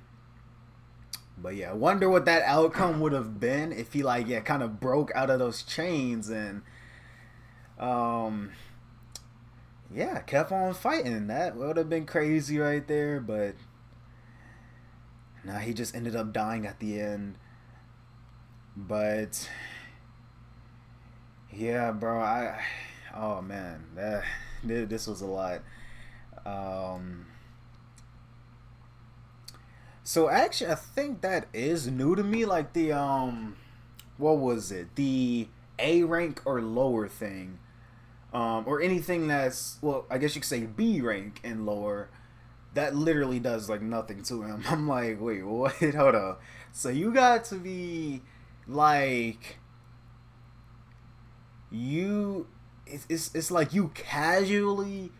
but yeah, I wonder what that outcome would have been if he like yeah kind of broke out of those chains and um yeah kept on fighting. That would have been crazy right there. But nah, he just ended up dying at the end. But yeah, bro, I oh man, this was a lot. Um, So actually, I think that is new to me. Like the what was it? The A rank or lower thing, or anything that's well, I guess you could say B rank and lower. That literally does like nothing to him. I'm like, wait, what? Hold up. So you got to be like you. It's like you casually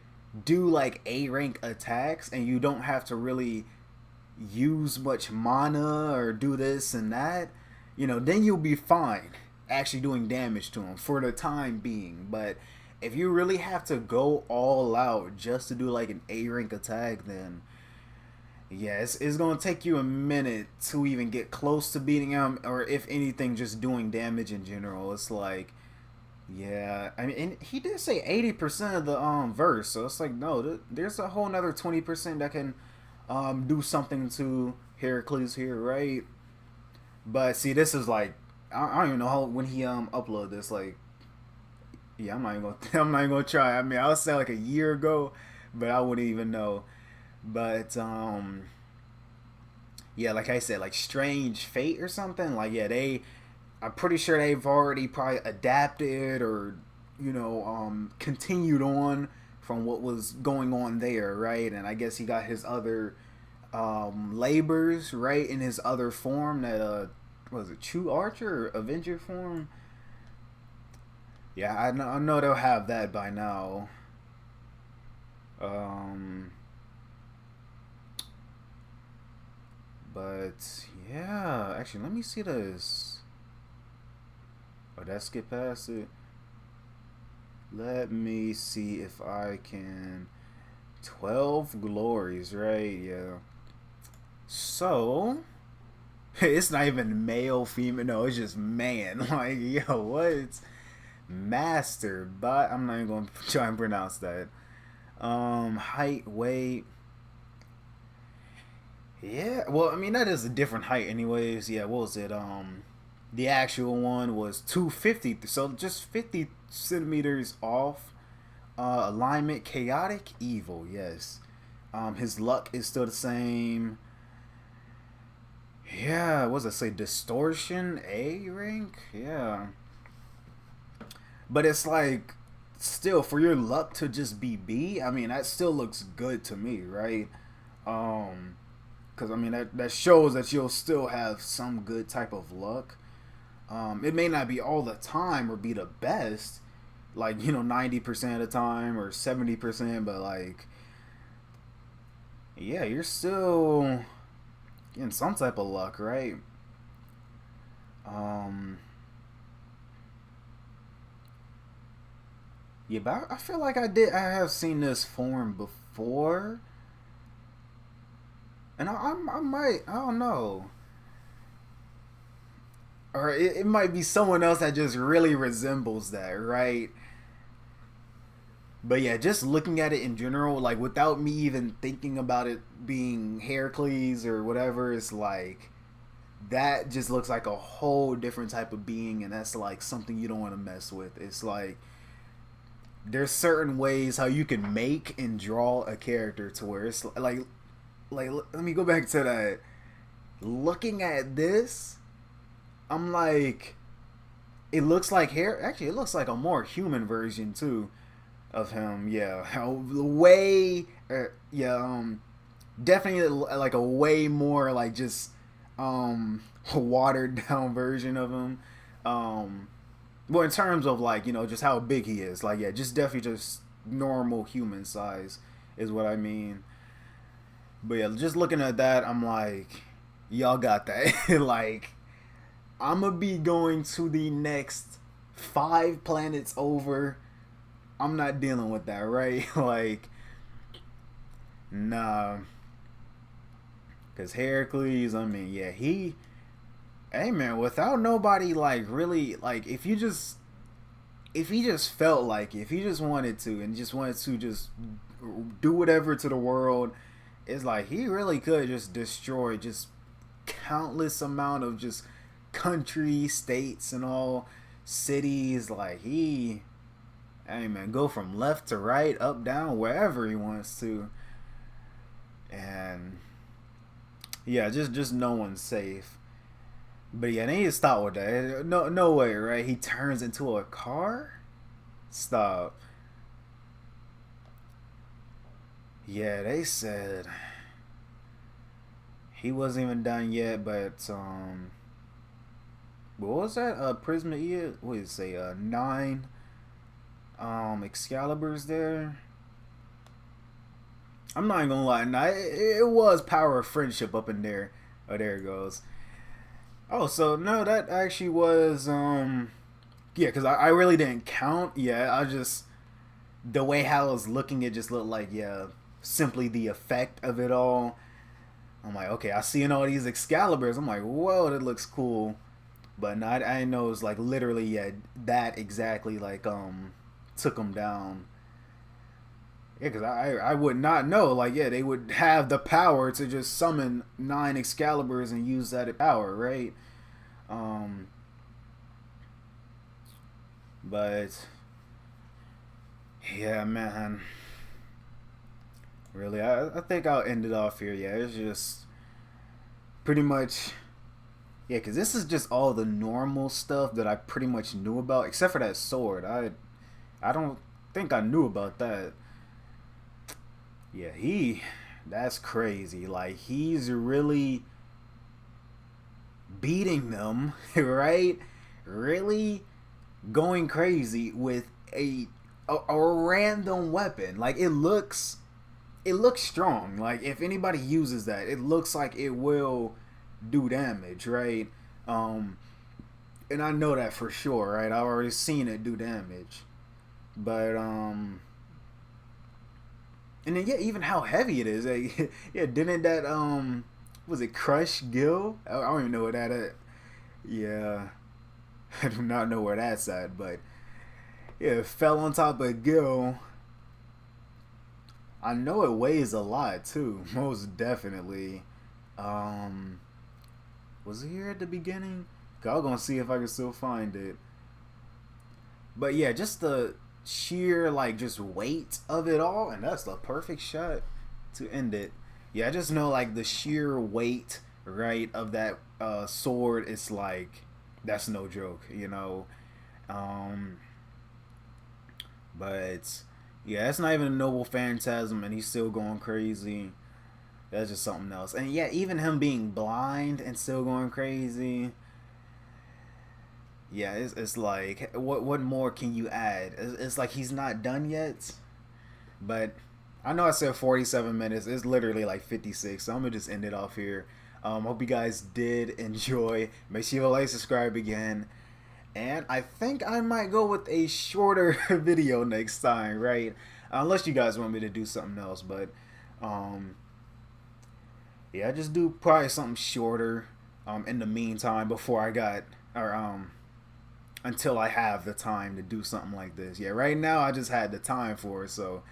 do like A rank attacks, and you don't have to really use much mana or do this and that, you know, then you'll be fine actually doing damage to him for the time being. But if you really have to go all out just to do like an A rank attack, then yeah, it's gonna take you a minute to even get close to beating him, or if anything, just doing damage in general. It's like, yeah, I mean, and he did say 80% of the verse, so it's like no, there's a whole another 20% that can do something to Heracles here, right? But see, this is like I don't even know how when he uploaded this. Like, yeah, I'm not even gonna I'm not even gonna try. I mean, I would say like a year ago, but I wouldn't even know. But yeah, like I said, like Strange Fate or something. Like, yeah, I'm pretty sure they've already probably adapted or continued on from what was going on there, right? And I guess he got his other labors, right, in his other form that was it True Archer or Avenger form? Yeah, I know they'll have that by now. Um, but yeah, actually, let me see this. Oh, that skip past it. Let me see if I can. 12 glories, right? Yeah. So, it's not even male, female. No, it's just man. Like, yo, what? It's master, but I'm not even going to try and pronounce that. Height, weight. Yeah, well, I mean, that is a different height anyways. Yeah, what was it? The actual one was 250, so just 50 centimeters off. Alignment, chaotic, evil, yes. His luck is still the same. Yeah, what does it say? Distortion, A rank? Yeah. But it's like, still, for your luck to just be B, I mean, that still looks good to me, right? Because, I mean, that shows that you'll still have some good type of luck. It may not be all the time or be the best, like 90% of the time or 70%, but like Yeah, you're still getting some type of luck, right? Um, yeah, but I feel like I have seen this form before, and I might, I don't know, or it might be someone else that just really resembles that, right? But yeah, just looking at it in general, like without me even thinking about it being Heracles or whatever, it's like that just looks like a whole different type of being, and that's like something you don't want to mess with. It's like there's certain ways how you can make and draw a character to where it's like let me go back to that. Looking at this, I'm like, it looks like hair. Actually, it looks like a more human version too of him. Yeah, way. Yeah, definitely like a way more like just watered down version of him. Um, well, in terms of like just how big he is, like yeah, just definitely just normal human size is what I mean. But yeah, just looking at that, I'm like, y'all got that. Like, I'm gonna be going to the next 5 planets over. I'm not dealing with that, right? Like, nah. Because Heracles, I mean, yeah, hey man, without nobody, like, really, like, if he just felt like it, if he just wanted to, and just wanted to just do whatever to the world, it's like, he really could just destroy just countless amount of just country, states, and all cities. Like, hey man, go from left to right, up, down, wherever he wants to. And yeah, just no one's safe. But yeah, they need to stop with that. No, no way, right? He turns into a car. Stop. Yeah, they said he wasn't even done yet, but what was that? Prisma. What did it say? 9 Excaliburs there. I'm not even gonna lie. Nah, it was power of friendship up in there. Oh, there it goes. Oh, so no, that actually was yeah, because I really didn't count. Yeah, I just the way how I was looking, it just looked like yeah, simply the effect of it all. I'm like, okay, I see in all these Excaliburs. I'm like, whoa, that looks cool. But no, I didn't know it was like literally yeah that exactly like took them down. Yeah, because I would not know. Like, yeah, they would have the power to just summon 9 Excaliburs and use that power, right? Um, but yeah, man, really, I think I'll end it off here. Yeah, it's just pretty much yeah, because this is just all the normal stuff that I pretty much knew about, except for that sword. I don't think I knew about that. Yeah, that's crazy. Like he's really beating them, right? Really going crazy with a random weapon. Like it looks strong. Like if anybody uses that, it looks like it will do damage, right? Um and I know that for sure, right? I've already seen it do damage. But and then yeah, even how heavy it is. Like, yeah, didn't that was it Crush Gill? I don't even know what that is. Yeah, I do not know where that's at, but yeah, it fell on top of Gil. I know it weighs a lot too, most definitely. Um, was it here at the beginning? I'm gonna see if I can still find it. But yeah, just the sheer like just weight of it all, and that's the perfect shot to end it. Yeah, I just know like the sheer weight, right, of that sword. It's like that's no joke. Um, but yeah, it's not even a noble phantasm, and he's still going crazy. That's just something else. And yeah, even him being blind and still going crazy. Yeah, it's like what more can you add? It's like he's not done yet, but I know I said 47 minutes. It's literally like 56. So I'm gonna just end it off here. Hope you guys did enjoy. Make sure you like, subscribe again. And I think I might go with a shorter video next time, right? Unless you guys want me to do something else, but yeah, just do probably something shorter in the meantime before I got or until I have the time to do something like this. Yeah, right now I just had the time for it, so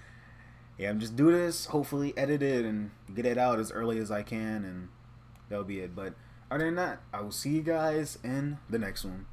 yeah, I'm just do this, hopefully edit it and get it out as early as I can, and that'll be it. But other than that, I will see you guys in the next one.